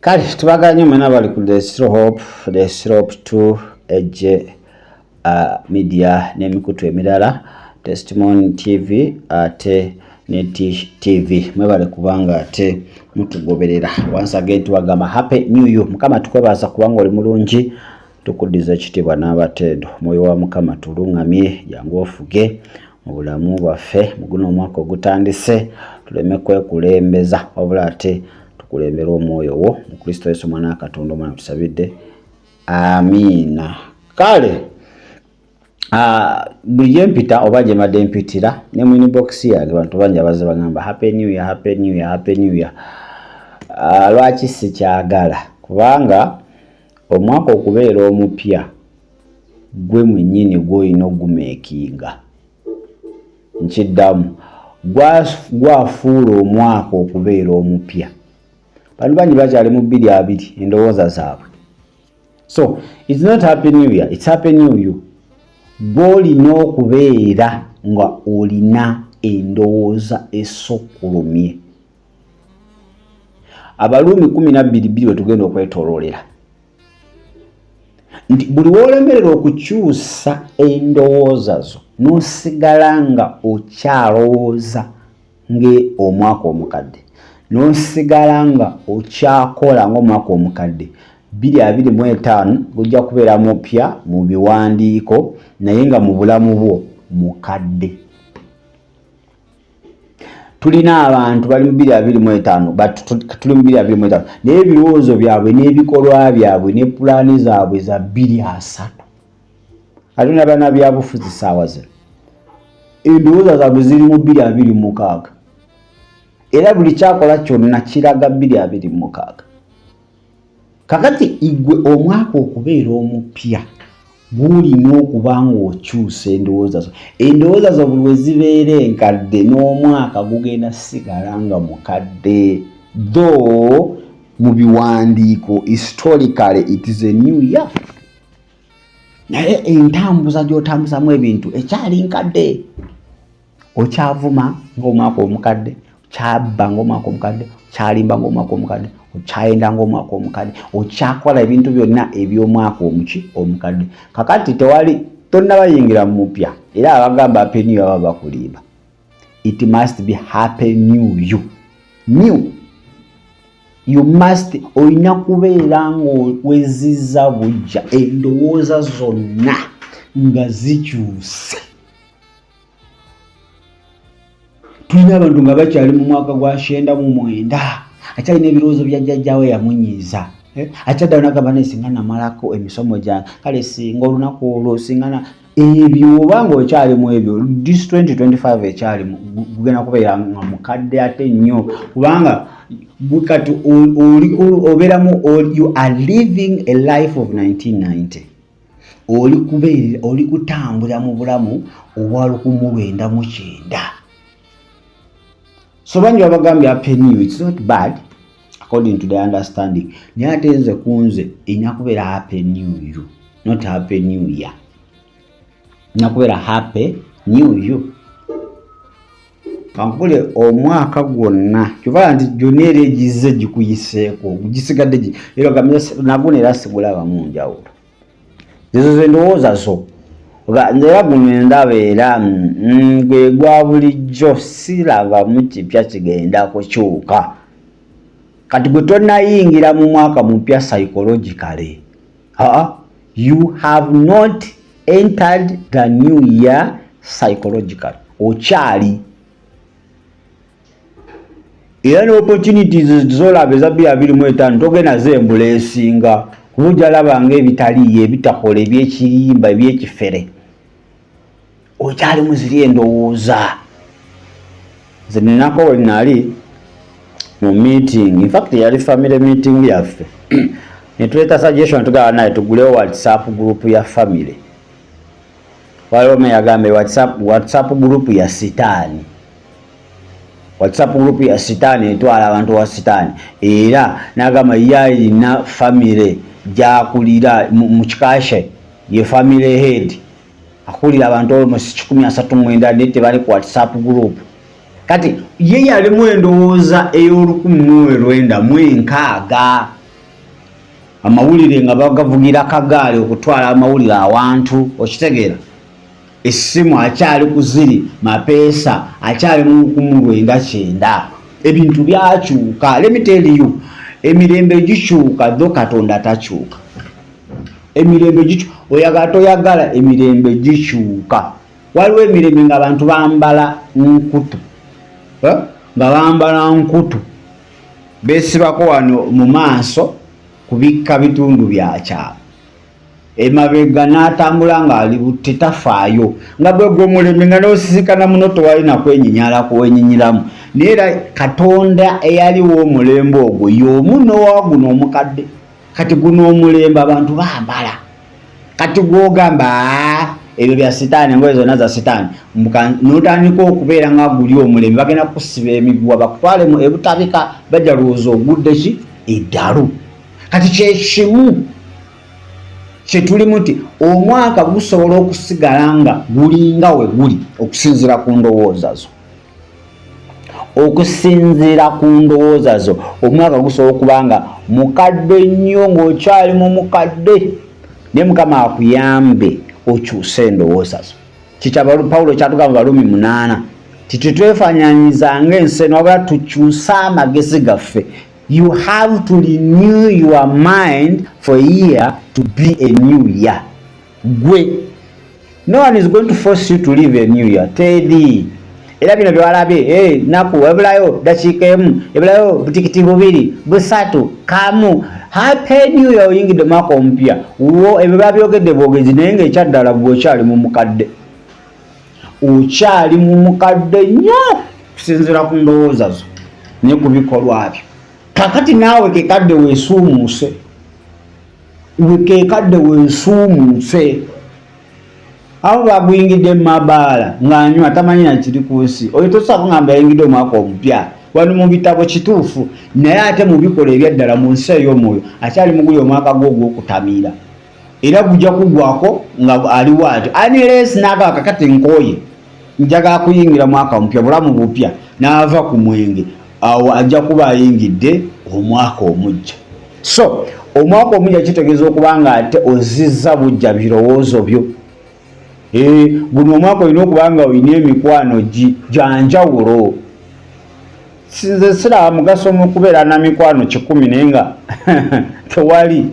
Kale tubaganye mwena bali ku The Still Hope 2 Edge media n'emikutu emirala Testimony TV ate ne TV mwebale kubanga ate mutugoberera. Once again tuwagamba happy new year. Mukama tukwebaza kubanga oli mulungi, tukudiza ekitibwa n'abateedo. Moyo wa Mukama tulungamye jangu ofuge mu bulamu bwaffe mu guno omwaka ogutandise, tuleme kwekulembeza wabula ate tukulembera omwoyo wo mu Kristo Yesu mwana Katonda omwana tusabidde. Amina. Kale buli mpita oba gye madde mpitira ne mu inbox yange abantu bangi abaze bagamba happy new year, happy new year, happy new year. Lwaki sikyagala kubanga omwaka okubeera omupya gwe mwennyini gw'olina ogumeekinga. Nkiddamu gwafuula omwaka okubeera omupya. Bantu bangi bakyali mu 2020 endowooza zaabwe. So it's not happy new year, it's happy new you. Gw'olina okubeera nga olina endowooza esokkulumye. Abaluumi 12 we tugenda okwetooloolera nti buli w'olemerera okukyusa endowooza zo n'osigala nga okyalowooza ng'omwaka omukadde, n'osigala nga okyakola ng'omwaka omukadde, 2025 gujja kubeera mupya mu biwandiiko naye nga mu bulamu bwo mukadde. Tulina abantu bali mu 2025 tuli mu 2025 naye ebirowoozo byabwe n'ebikolwa byabwe ne pulaani zaabwe za 2030. Ate n'abaana byabufuzi ssaawa zino endowooza zaabwe ziri mu 2026 era buli kyakola kyonna kiraga 2026. Kakati igwe omwaka okubeera omupya gw'olina okuba ng'okyusa endowooza zo. Endowooza zo buli we zibeera enkadde n'omwaka gugenda sigala nga mukadde. Though mu biwandiiko historically it is a new year, naye entambuza gy'otambuzamu ebintu ekyali nkadde. Okyavuma ng'omwaka omukadde, okyabba ng'omwaka omukadde, okyalimba ng'omwaka omukadde, okyayenda ng'omwaka omukadde, okyakola ebintu byonna eby'omwaka omukadde. Kakati tonnabayingira mu mupya era abagamba happy new year baba bakulimba. It must be happy new you. New. You must olina kubeera ng'owezizza bujja endowooza zonna nga zikyuse. Tulina abantu nga bakyali mu mwaka gwa 1999 akyalina ebirowoozo bya jjajjaawe yamunyiiza. Akyaddayo n'agamba naye singa namalako emisomo gyange, kale singa olunaku olwo singa ebyo oba ng'okyali mu ebyo, this 2025 ekyali gugenda kubeera nga mukadde ate nnyo kubanga kati obeeramu, you are living a life of 1990. Oli kutambula mu bulamu obwa 1999. So bangi babagambye happy new year, it's not bad according to the understanding. Naye ate nze kunze ina kubeera happy new you, not happy new year. Ina kubeera happy new you. Kankule omwaka gwonna kyova nti gyonna era egize gikuyiseeko gisigadde era gamye naguna era sigulaba mu njawulo. Ezo ze ndowooza zo era guno ndaba era gwe gwa bulijjo sirabamu kipya kigenda kukyuka. Kati gwe tonnayingira mu mwaka mupya psychologically. You have not entered the new year psychologically. Okyali. Era ne opportunities zolaba eza 2025 togenda zembulesinga kubuja labanga ebitaliye ebitakola ebyekirimba ebyekifere. Okyali muziri endowooza. Nze ninako welinali mu meeting, in fact yali family meeting yaffe netuleta suggestion tugaba naye tugulewo WhatsApp group ya family. Waliwo meyagambe WhatsApp group ya sitaani. WhatsApp group ya sitaani etwala abantu wa sitaani era nagamba yalina family gyakulira mu kikashe ye family head akulira abantu almost 139 nete bali ku WhatsApp group. Kati ye yali mu endowooza ey'olukumi mu 1996 amawulire nga bagavugira kagaali okutwala amawulire awantu okitegeera essimu akyali ku ziri mapeesa akyali mu 1990 ebintu byakyuka let me tell you emirembe gikyuka dho Katonda takyuka emirembe gikyuka oyagala toyagala emirembe gikyuka waliwo emirembe nga abantu bambala nkutu nga bambala nkutu besibako wano mu maaso kubikka bitundu byakyama emabega n'atambula ng'ali butte tafaayo nga bwe gw'omulembe nga n'osisikana muno tewalina kwenyinyala kwenyinyiramu naye era Katonda eyaliwo omulembe ogwo y'omu Nowa guno omukadde kati guno omulembe abantu bambala kati gw'ogamba ebyo bya sitaani engoye zonna za sitaani n'otandika okubeera nga guli omulembe bagenda kusiba emiguwa bakutwale mu ebutabika bajja lowooza ogudde ki eddalu kati kyekimu kyetulimu nti omwaka gusobola okusigala nga gulinga we guli okusinziira ku ndowooza zo omwaka gusobola okuba nga mukadde nnyo ng'okyali mu mukadde naye Mukama akuyambe okyuse endowooza zo kikya Pawulo kyatugamba Balumi 8 titwefaananyiza ng'ensi wabula tukyuse amagezi gaffe. You have to renew your mind for a year to be a new year. No one is going to force you to live a new year. Teddy. Era bino byewalabe naku ebulayo dakiika emu ebulayo butikiti bubiri busatu kamu happy new year oyingidde mwaka omupya wo ebyo babyogedde bwogezi naye ng'ekyaddala bw'okyali mu mukadde nnyo kusinziira ku ndowooza zo ne ku bikolwa byo. Kakati naawe kekadde weesuumuuse abo baguyingidde mu mabaala ng'anywa tamanyi na kiri ku nsi oyo tosobola kungamba yayingidde omwaka omupya wano mu bitabo kituufu naye ate mu bikola ebyaddala mu nsi ey'omwoyo akyali mu guli omwaka gw'ogw'okutamiira era gujja kugwako nga aliwo ati ani leesi n'agaba kakati nkooye njagala kuyingira mwaka omupya bulamu bupya n'ava ku mwenge awo ajja kuba ayingidde omwaka omujja. So omwaka omujja kitegeeza okuba nga ate ozizza bujja birowoozo byo. Guno omwaka olina okuba nga olina emikwano gyanjawulo. Sinze siraba mugaso mu kubeera na mikwano 10 naye nga tewali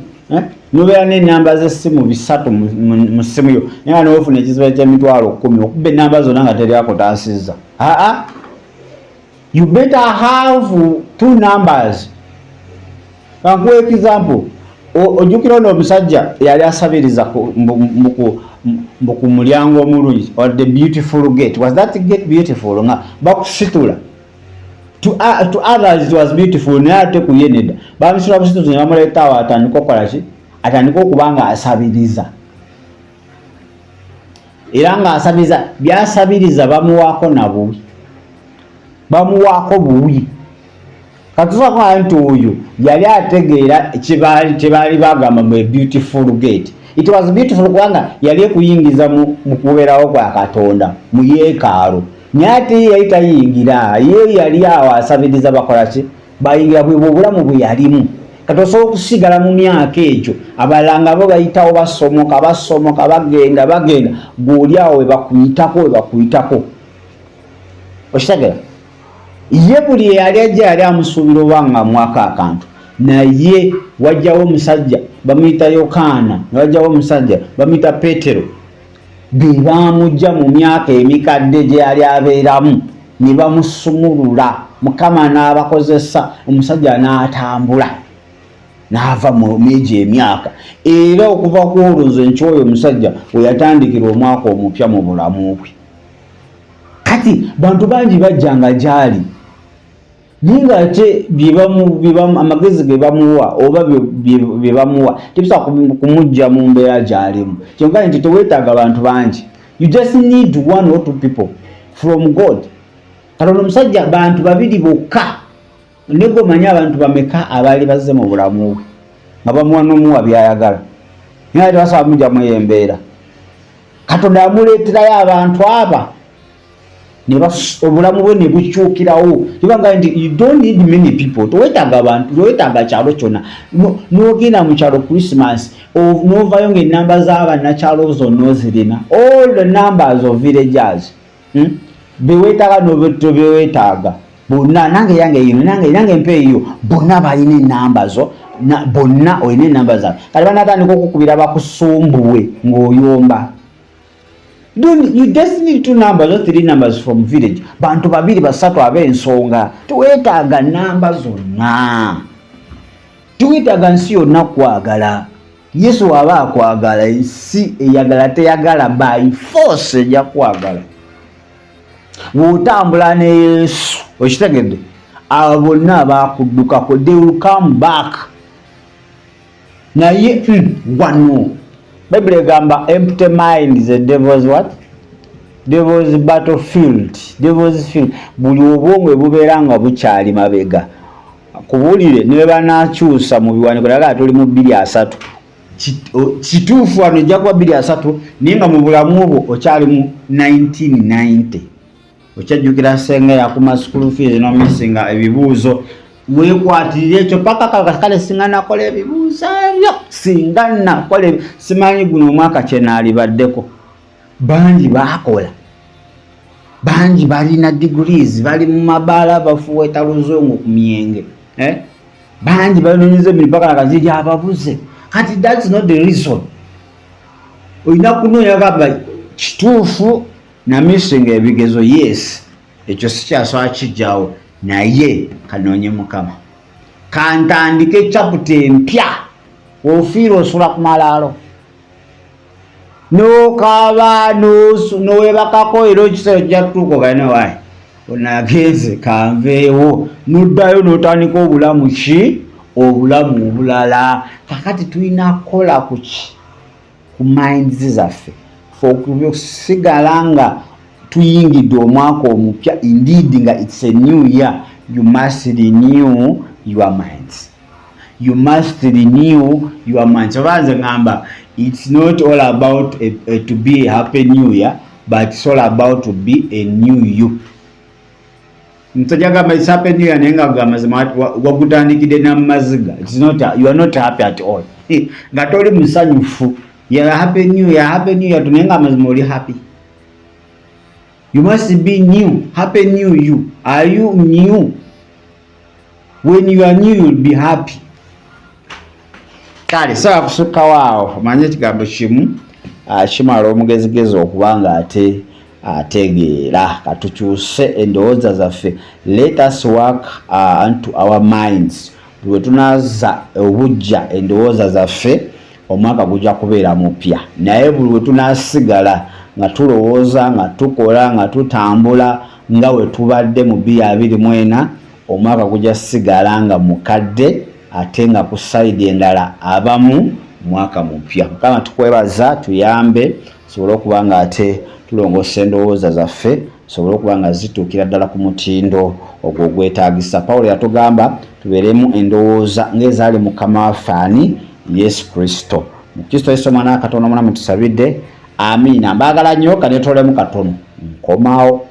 nobeera n'ennamba z'essimu 3 mu ssimu yo naye nga n'ofuna ekizibu ky'emitwalo 10 okuba ennamba zonna nga teryako taasizza. You better have 2 numbers. Kankuwa example. Ojjukira ono omusajja yali asabiriza ku mulyango omulungi or the beautiful gate. Was that gate beautiful? Nga bakusitula. To others it was beautiful. Naye ate ku ye nedda. Bamusitula busituzi ne bamuleeta awo atandika okukola ki? Atandika okuba nga asabiriza. Era nga asabiriza byasabiriza bamuwaako na bubi. Bamuwaako buwi. Katusobola nti oyo yali ategeera kyebaali bagamba mu beautiful gate. It was beautiful kubanga yali ekuyingiza mu kubeerawo kwa Katonda mu yeekaalu. Naye ate yali tayingira, ye yali awo asabiriza bakola ki? Bayingira bwe bulamu bwe yalimu. Kati osobola okusigala mu myaka egyo abalala nga bo bayitawo basomoka bagenda gw'oli awo we bakuyitako. Okitegeera? Ye buli yali ajja yali amusuubira obanga mwaka akantu naye wajjawo omusajja bamuyita Yokaana ne wajjawo omusajja bamuyita Peetero be baamujja mu myaka emikadde gye yali abeeramu ne bamusumulula Mukama n'abakozesa omusajja n'atambula n'ava mu egyo emyaka era okuva ku olwo nze nkyoyo omusajja we yatandikira omwaka omupya mu bulamu bwe. Kati bantu bangi bajjanga gyali ninga ate amagezi ge bamuwa oba bye bamuwa tebisobola kumujja mu mbeera gy'alimu. Kyonka nti teweetaaga abantu bangi. You just need 1 or 2 people from God. Katonda omusajja bantu 2 bokka nego manyi abantu bameka abaali bazze mu bulamu bwe nga bamuwa n'omuwa byayagala naye ate basobola mujja mu embeera. Katonda yamuleeterayo abantu aba obulamu bwe ne bukyukirawo libanga nti you don't need many people towetaaga abantu towetaaga kyalo kyonna n'ogenda mu kyalo Christmas n'ovaayo ng'ennamba z'abannakyalo zonna ozirina all the numbers of villagers beweetaaga n'obeweetaaga bonna nange yange yino nange mpa eyo bonna balina ennamba zo bonna olina ennamba zaabwe kati banatandika okukubira bakusumbuwe ng'oyomba. You just need 2 numbers or 3 numbers from village. Bantu babiri basatu ab'ensonga. Tuwetaaga namba zonna. Tuwetaaga nsi yonna kwagala. Yesu aba akwagala ensi eyagala teyagala by force ejja kwagala. Bw'otambula ne Yesu okitegedde abo bonna abakuddukako they will come back. Naye wano Bible egamba empty mind is a devil's what? Devil's battlefield. Devil's field. Buli obwongo bubeera nga bukyali mabega. Kubulire ne banakyusa mu biwandiiko daga tuli mu 2:3. Kituufu wano ejja kuba 2:3 naye nga mu bulamu obwo okyali mu 1990. Okyajjukira senga yakuma school fees n'omisinga ebibuuzo. Wekwatirira ekyo paka kale singa nakola ebibuuzo singa nakola simanyi guno omwaka kyenalibaddeko bangi bakola bangi balina degrees bali mu mabaala bafuweta luzungu ku myenge bangi balinoonyeza emipaka nakaziri ababuze kati that's not the reason olina kunoonya gamba kituufu na missing ebigezo yes ekyo sikyasobola kijjawo naye kanoonye Mukama kantandike chapter empya ofiira osula ku malaalo n'okaba n'owebakako era ekiseera kijja kutuuka ogalina waayi onagenze kanveewo n'oddayo n'otandika obulamu ki obulamu obulala kakati tulina kukola ku minds zaffe okusigala nga tuyingidde omwaka omupya indeed nga it's a new year. You must renew your minds. You must renew your minds. It's not all about to be a happy new year, but it's all about to be a new you. Mtajagamba it's happy new year nenga gamazima wagutandikide na maziga. It's not you are not happy at all. Ngatoli musanyufu. You are happy new year tunenga mazima oli happy. You must be new. Happy new you. Are you new? When you are new, you'll be happy. Kale sawa kusuka wao. Manye kigambo kimu kimala omugezigezi okubanga ate ategeera katukyuse endowooza zaffe. Let us work unto our minds. Bwe tunaza obujja endowooza zaffe omwaka gujja kubeera mupya. Naye bwe tunasigala nga tulowooza nga tukola nga tutambula nga we tubadde mu 2024 omwaka gujja sigala nga mukadde ate nga ku side endala abamu mwaka mupya. Mukama tukwebaza tuyambe sobole okuba nga ate tulongoosa endowooza zaffe sobole okuba nga zituukira ddala ku mutindo ogwo gwetaagisa. Pawulo yatugamba tubeeremu endowooza ng'ezaali Mukama waffe ani Yesu Kristo. Mu Kristo Yesu Mwana wa Katonda omulamu tusabidde. Amina. Mbagala nnyo kanetolemu katono. Nkomaawo.